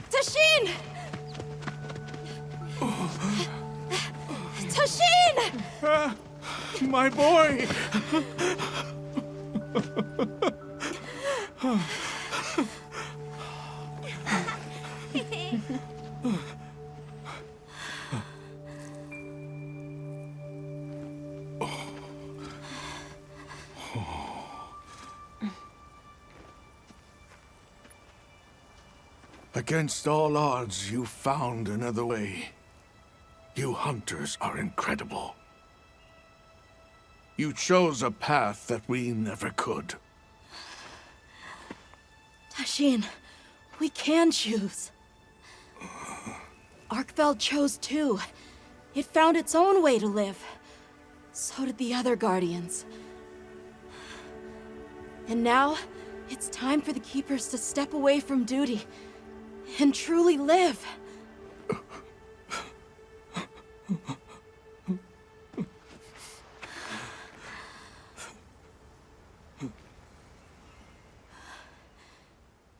Tashin! Tashin! My boy! Against all odds, you found another way. You hunters are incredible. You chose a path that we never could. Tashin, we can choose. Arkfeld chose too. It found its own way to live. So did the other Guardians. And now, it's time for the Keepers to step away from duty and truly live.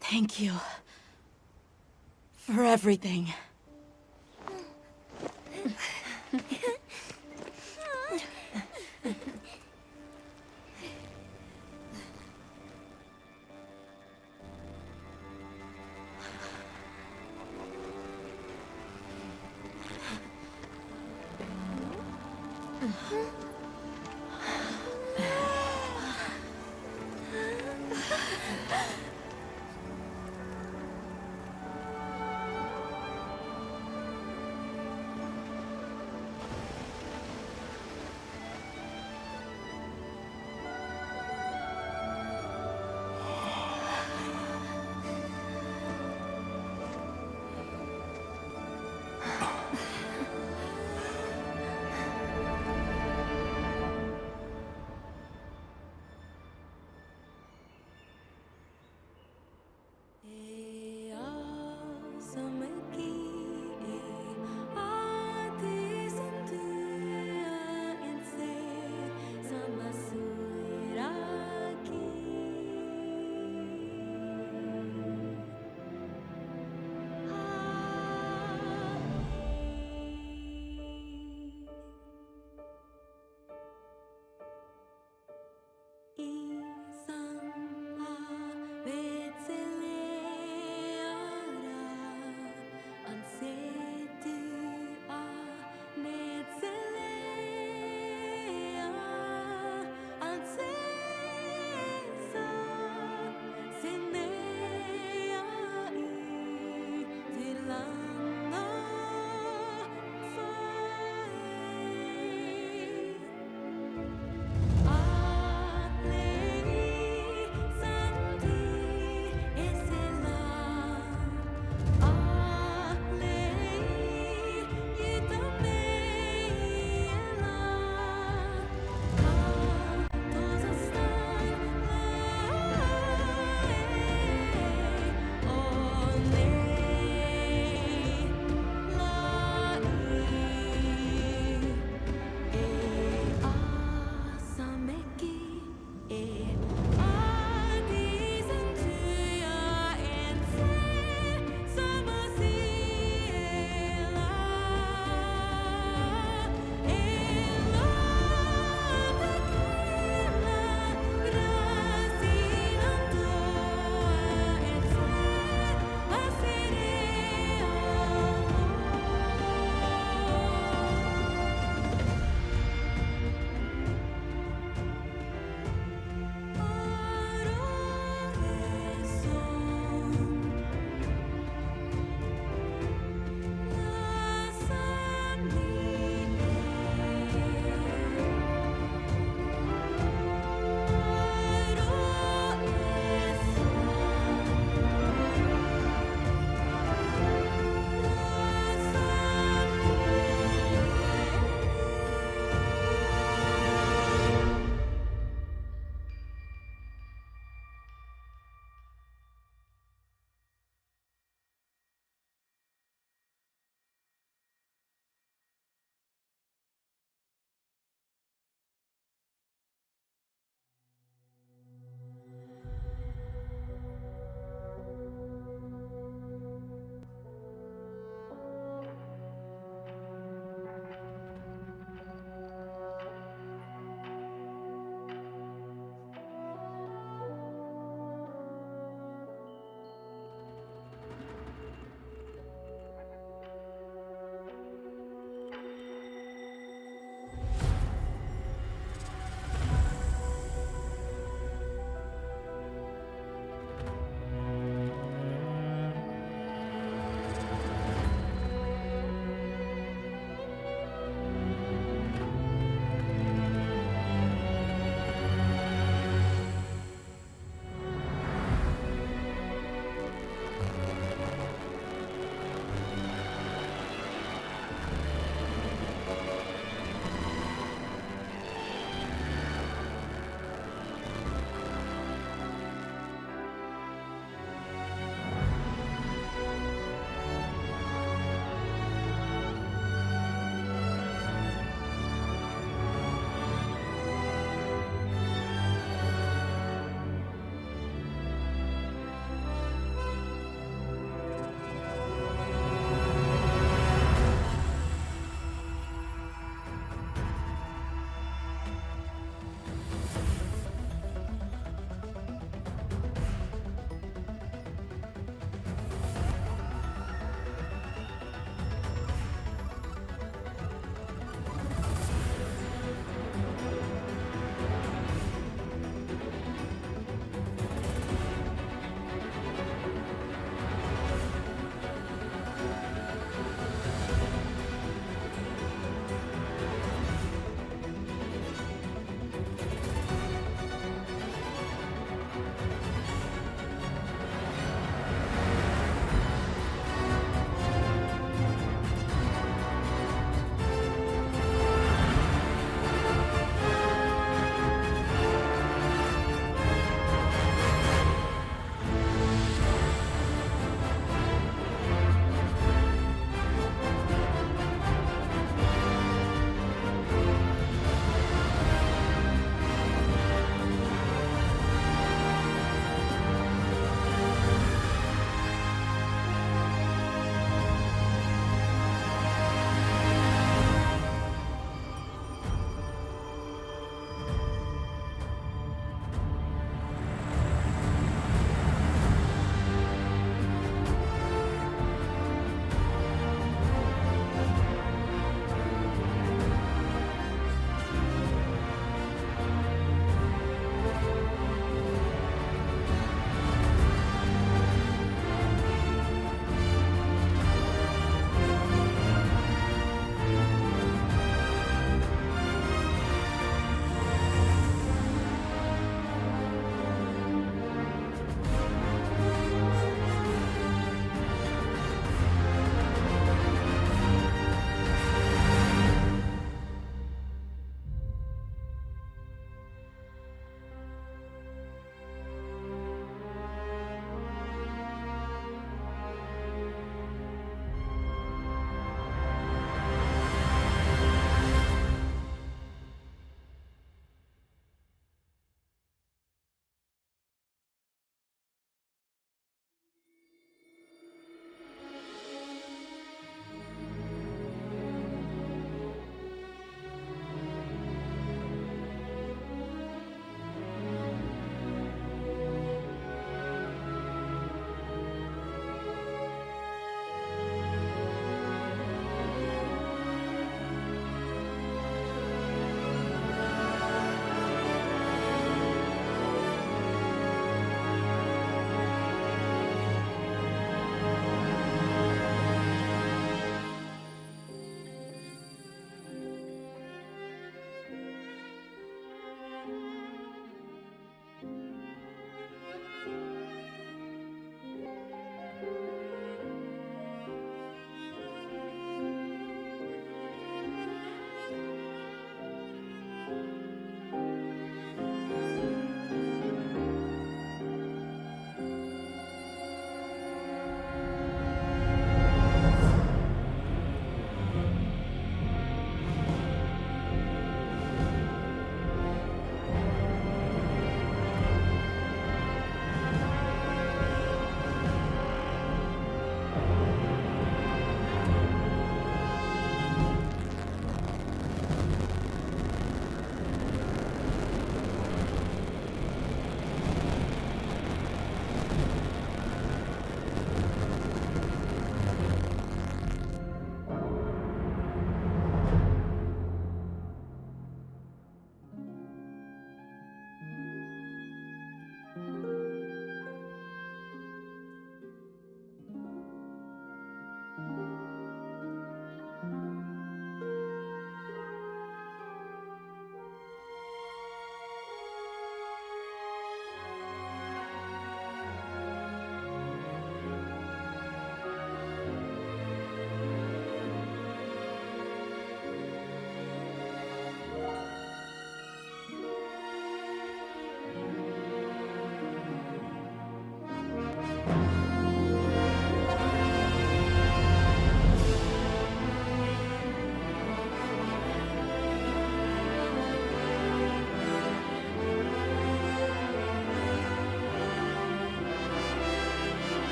Thank you for everything.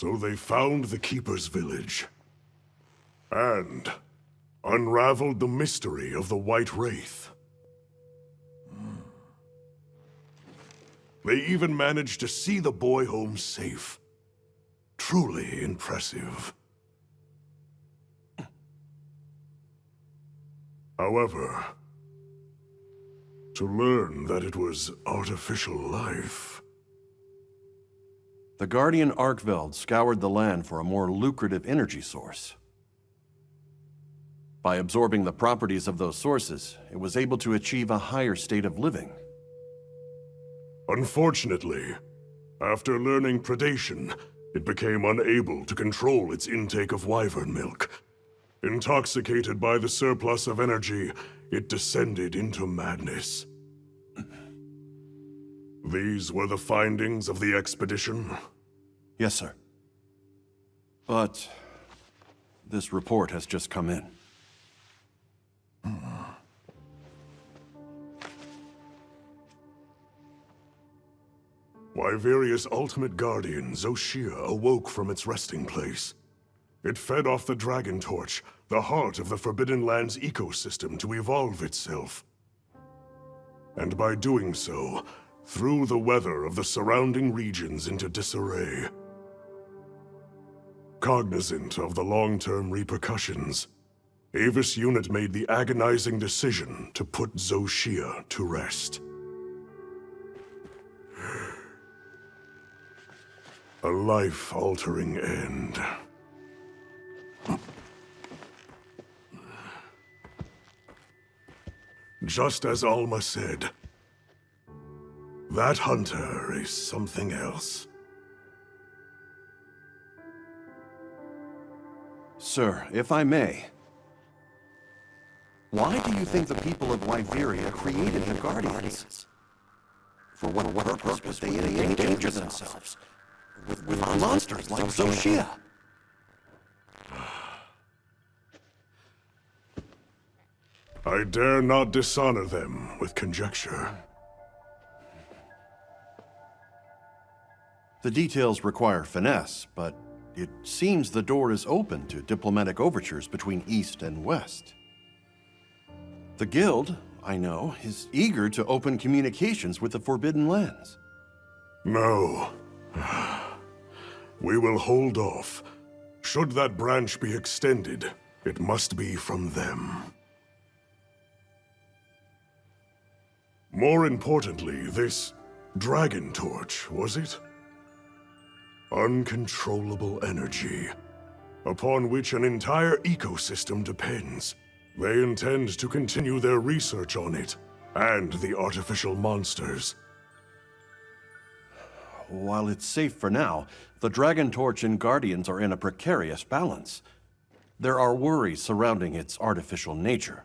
So they found the Keeper's village. And unraveled the mystery of the White Wraith. They even managed to see the boy home safe. Truly impressive. However, to learn that it was artificial life... The Guardian Arkveld scoured the land for a more lucrative energy source. By absorbing the properties of those sources, it was able to achieve a higher state of living. Unfortunately, after learning predation, it became unable to control its intake of wyvern milk. Intoxicated by the surplus of energy, it descended into madness. These were the findings of the expedition? Yes, sir. But this report has just come in. Wyveria's ultimate guardian, Zoshia, awoke from its resting place. It fed off the Dragon Torch, the heart of the Forbidden Lands ecosystem, to evolve itself. And by doing so, threw the weather of the surrounding regions into disarray. Cognizant of the long-term repercussions, Avis Unit made the agonizing decision to put Zoshia to rest. A life-altering end. Just as Alma said, that hunter is something else. Sir, if I may, why do you think the people of Wyveria created the Guardians? For what purpose would they endanger themselves with monsters like Zoshia? I dare not dishonor them with conjecture. The details require finesse, but it seems the door is open to diplomatic overtures between East and West. The Guild, I know, is eager to open communications with the Forbidden Lands. No. We will hold off. Should that branch be extended, it must be from them. More importantly, this Dragon Torch, was it? Uncontrollable energy, upon which an entire ecosystem depends. They intend to continue their research on it, and the artificial monsters. While it's safe for now, the Dragon Torch and Guardians are in a precarious balance. There are worries surrounding its artificial nature.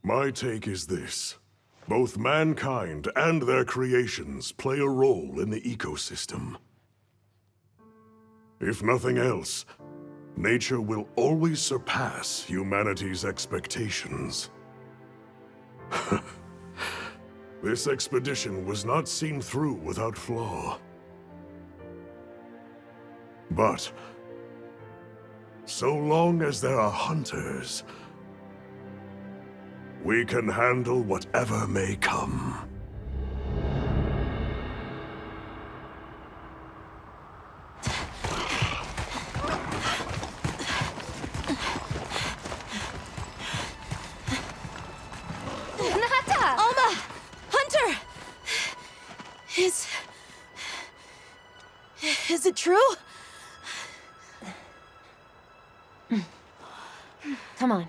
My take is this. Both mankind and their creations play a role in the ecosystem. If nothing else, nature will always surpass humanity's expectations. This expedition was not seen through without flaw. But so long as there are hunters, we can handle whatever may come. Alma! Hunter! Is it true? Come on.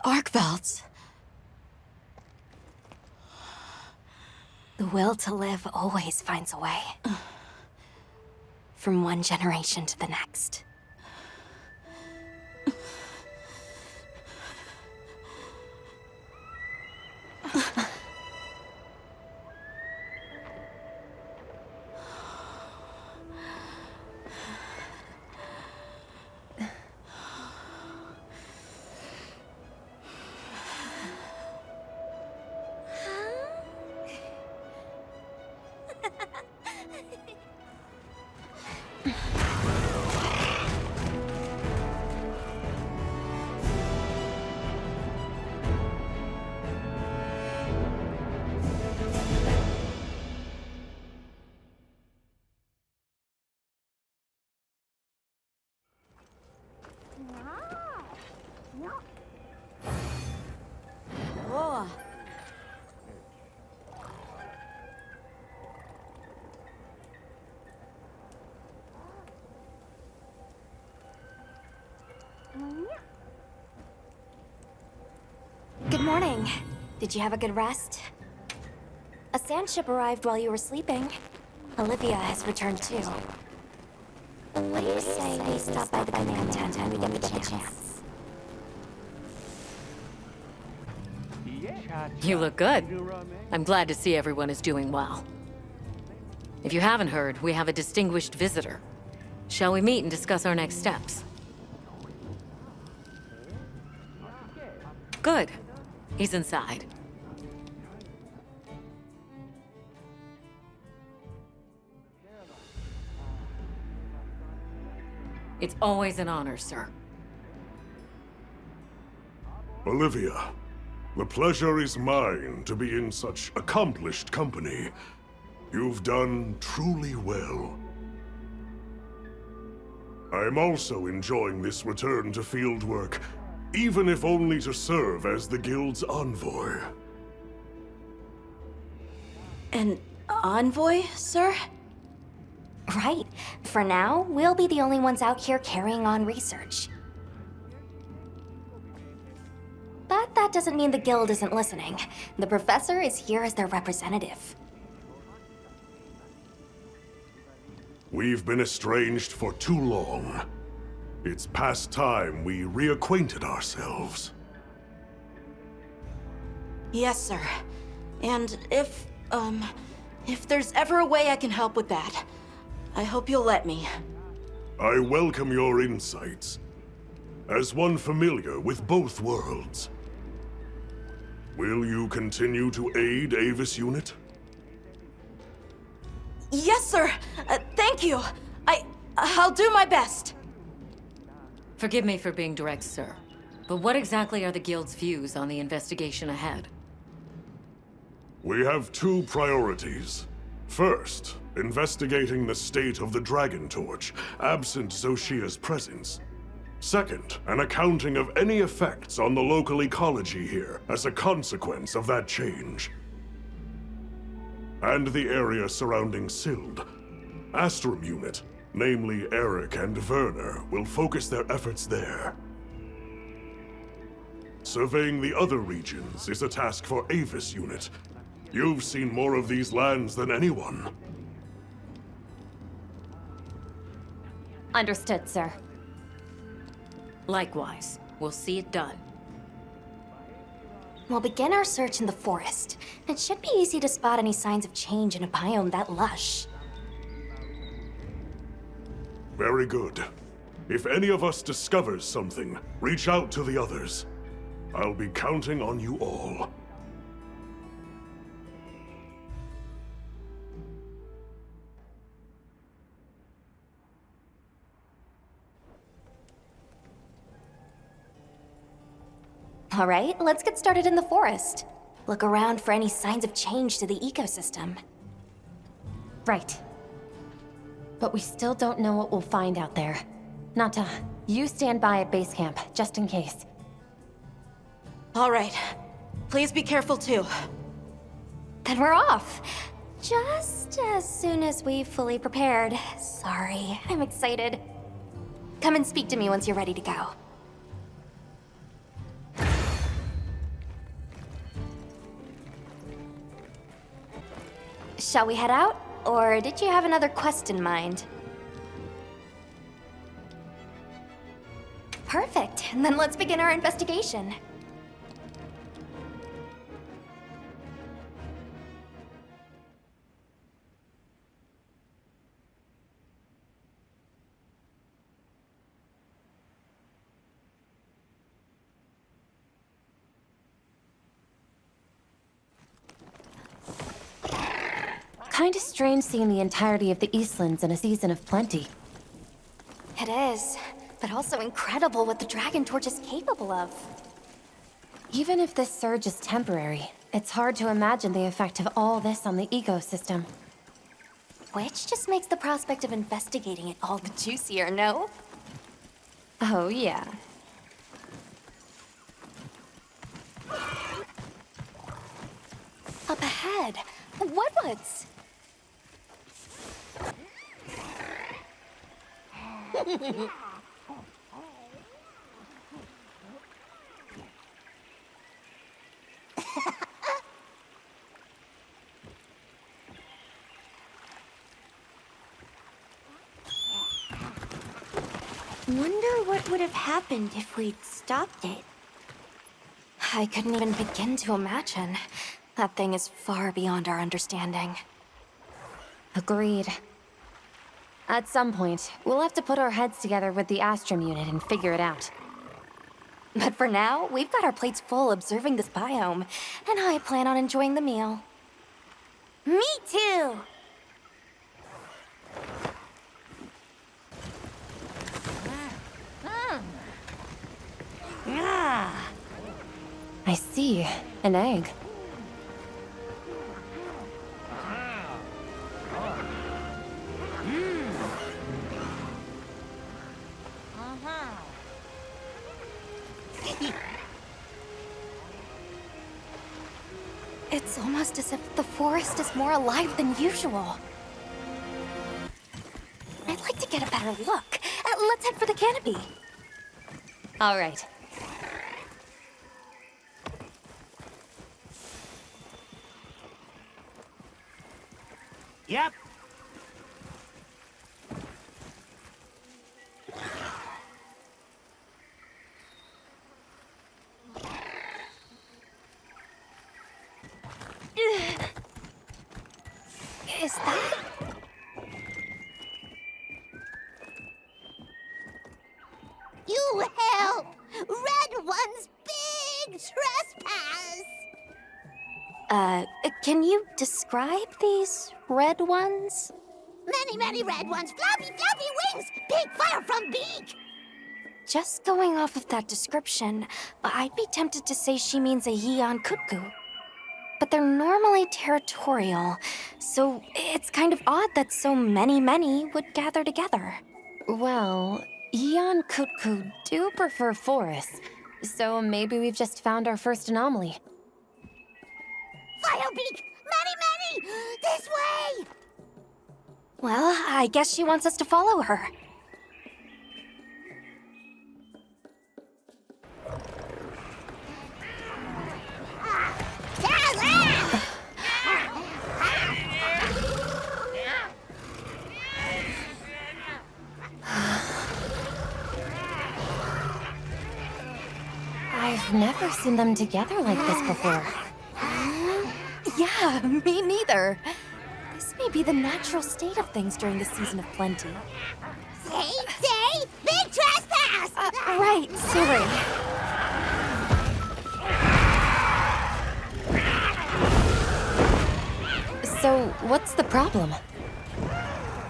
arc velds. The will to live always finds a way. From one generation to the next. Whoa. Good morning. Did you have a good rest? A sand ship arrived while you were sleeping. Olivia has returned too. What do you say we stop by the command tent when we get the chance? You look good. I'm glad to see everyone is doing well. If you haven't heard, we have a distinguished visitor. Shall we meet and discuss our next steps? Good. He's inside. It's always an honor, sir. Olivia, the pleasure is mine to be in such accomplished company. You've done truly well. I'm also enjoying this return to field work, even if only to serve as the Guild's envoy. An envoy, sir? Right. For now, we'll be the only ones out here carrying on research. But that doesn't mean the Guild isn't listening. The Professor is here as their representative. We've been estranged for too long. It's past time we reacquainted ourselves. Yes, sir. And if there's ever a way I can help with that, I hope you'll let me. I welcome your insights. As one familiar with both worlds, will you continue to aid Avis Unit? Yes, sir. Thank you. I'll do my best. Forgive me for being direct, sir. But what exactly are the Guild's views on the investigation ahead? We have two priorities. First, investigating the state of the Dragon Torch, absent Zoshia's presence. Second, an accounting of any effects on the local ecology here as a consequence of that change. And the area surrounding Sild. Astrum Unit, namely Eric and Werner, will focus their efforts there. Surveying the other regions is a task for Avis Unit. You've seen more of these lands than anyone. Understood, sir. Likewise. We'll see it done. We'll begin our search in the forest. It should be easy to spot any signs of change in a biome that lush. Very good. If any of us discovers something, reach out to the others. I'll be counting on you all. All right, let's get started in the forest. Look around for any signs of change to the ecosystem. Right. But we still don't know what we'll find out there. Nata, you stand by at base camp, just in case. All right. Please be careful, too. Then we're off. Just as soon as we've fully prepared. Sorry, I'm excited. Come and speak to me once you're ready to go. Shall we head out? Or did you have another quest in mind? Perfect. Then let's begin our investigation. Kinda strange seeing the entirety of the Eastlands in a season of plenty. It is, but also incredible what the Dragon Torch is capable of. Even if this surge is temporary, it's hard to imagine the effect of all this on the ecosystem. Which just makes the prospect of investigating it all the juicier, no? Oh, yeah. Up ahead, Woodwoods! Wonder what would have happened if we'd stopped it. I couldn't even begin to imagine. That thing is far beyond our understanding. Agreed. At some point, we'll have to put our heads together with the Astrum unit and figure it out. But for now, we've got our plates full observing this biome, and I plan on enjoying the meal. Me too! I see. An egg. It's almost as if the forest is more alive than usual. I'd like to get a better look. Let's head for the canopy. All right. Yep. Is that... You help! Red One's big trespass! Can you describe these red ones? Many red ones, floppy wings, big fire from beak! Just going off of that description, I'd be tempted to say she means a Yeon Kutku. But they're normally territorial, so it's kind of odd that so many would gather together. Well, Yeon Kutku do prefer forests, so maybe we've just found our first anomaly. Firebeak! Many! This way! Well, I guess she wants us to follow her. I've never seen them together like this before. Yeah, me neither. This may be the natural state of things during the season of plenty. Say, big trespass! Right, sorry. So, what's the problem?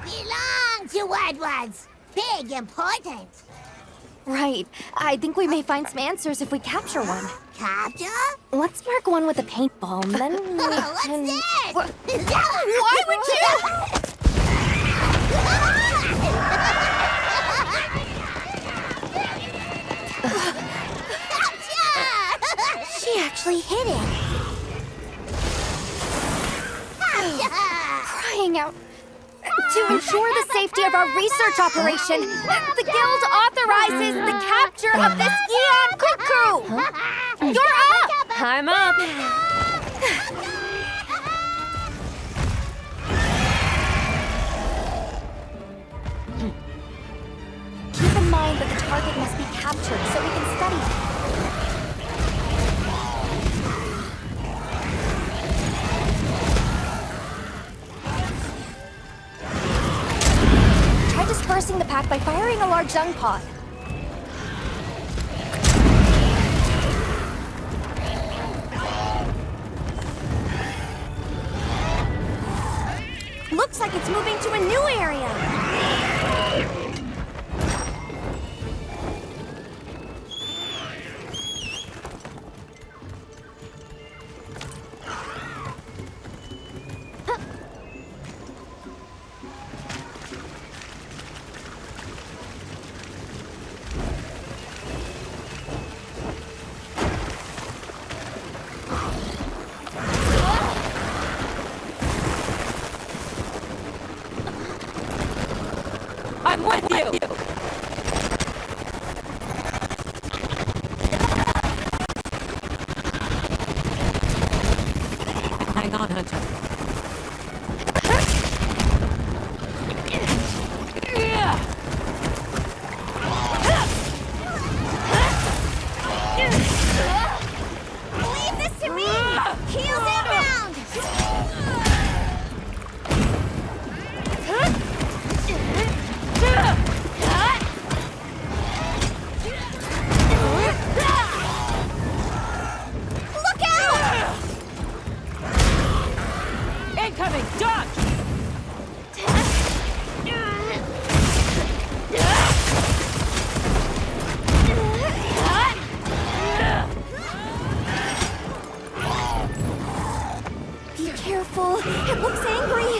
Belong to Red Ones! Big important! Right. I think we may find some answers if we capture one. Capture? Let's mark one with a paintball, and then we What's can... this? Why would you? She actually hit it! Crying out. To ensure the safety of our research operation, the Guild authorizes the capture of this Yeon Kutku! You're up! I'm up! target must be captured so we can study it. Try dispersing the pack by firing a large dung pod. Looks like it's moving to a new area. I'm with you! Hang on, Hunter. Leave this to me! Heels inbound! Look out! Incoming! Dodge! Be careful. It looks angry.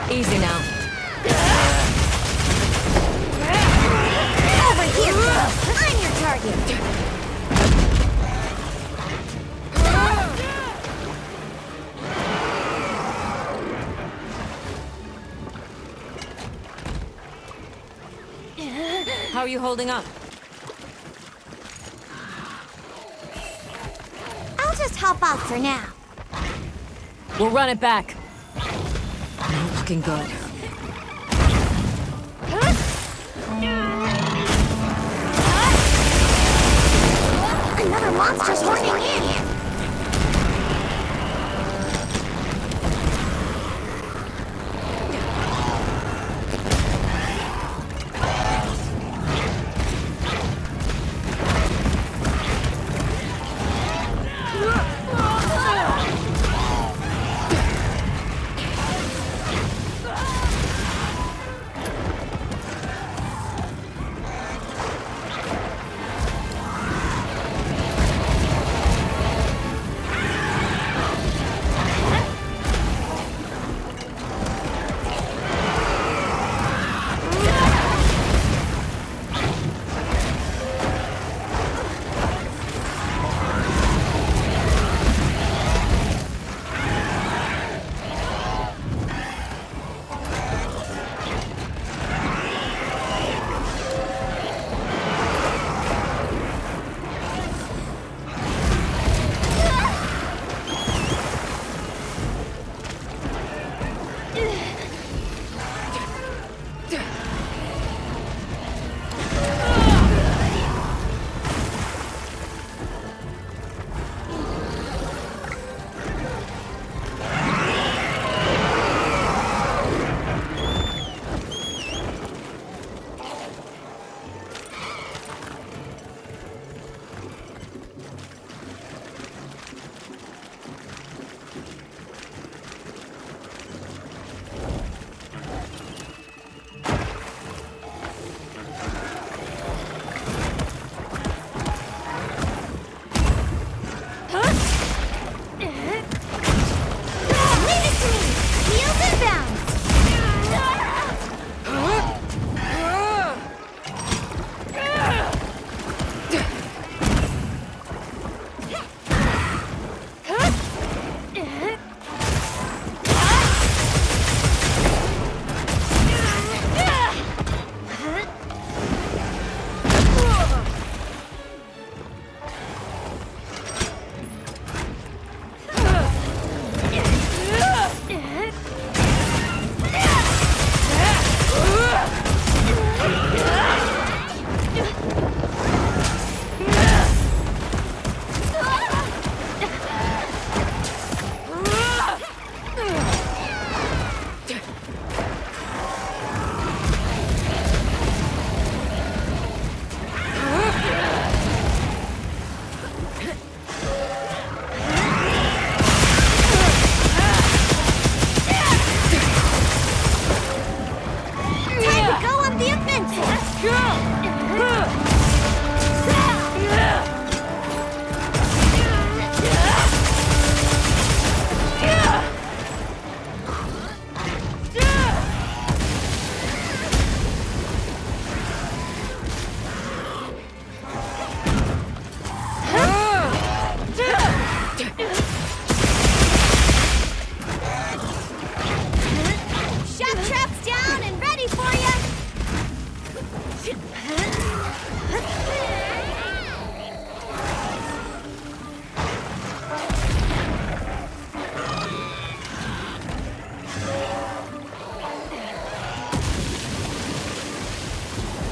Easy now. Over here! I'm your target! How are you holding up? I'll just hop off for now. We'll run it back. Not looking good. Another monster's horning in.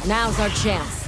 Now's our chance.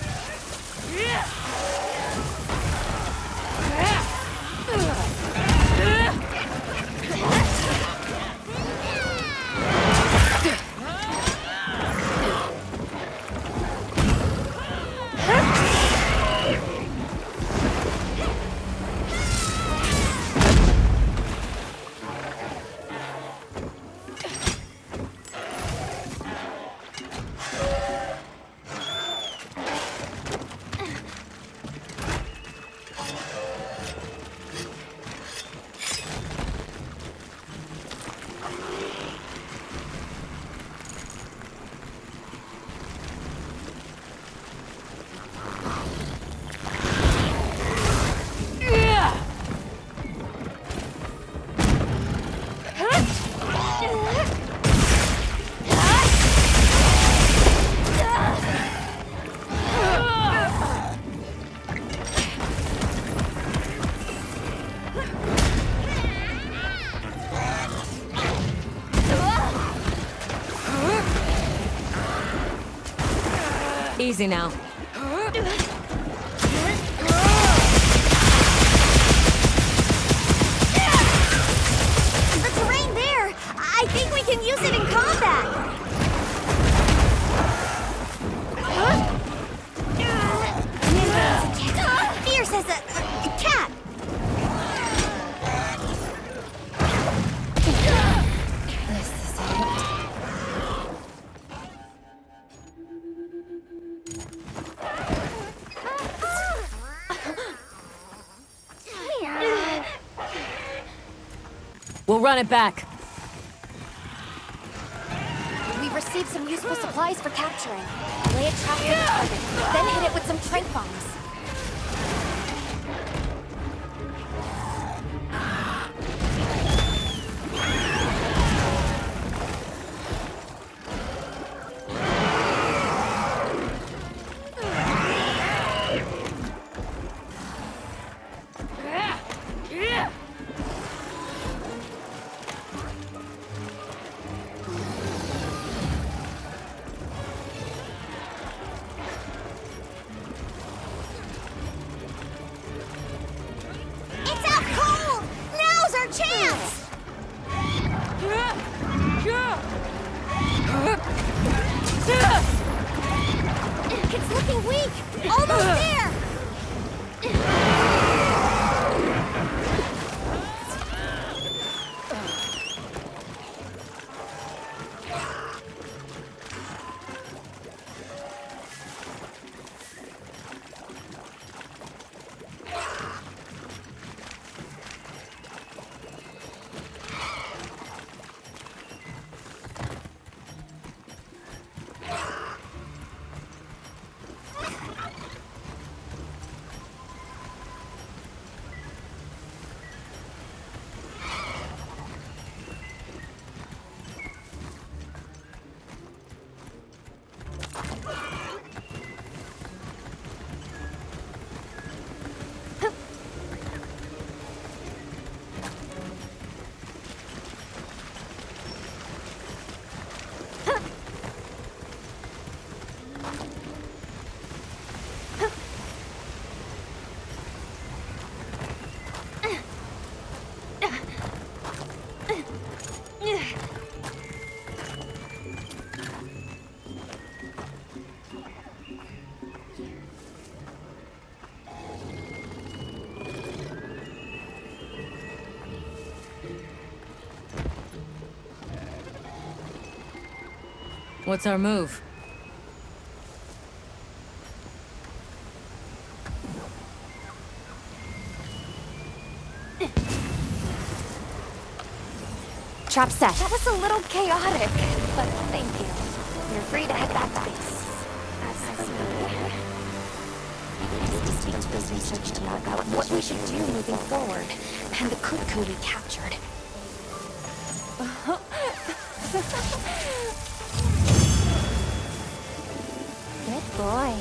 Easy now. The terrain there! I think we can use it in combat! Fierce as a cat! This is it. We'll run it back. We received some useful supplies for capturing. Lay a trap for the target, then hit it with some tranq bombs. It's out cold! Now's our chance! It's looking weak! Almost there! What's our move? Trap set. That was a little chaotic, but thank you. You're free to head back to base. As for me, I need to speak to this research team about what we should do moving forward, and the cuckoo we captured. Good boy.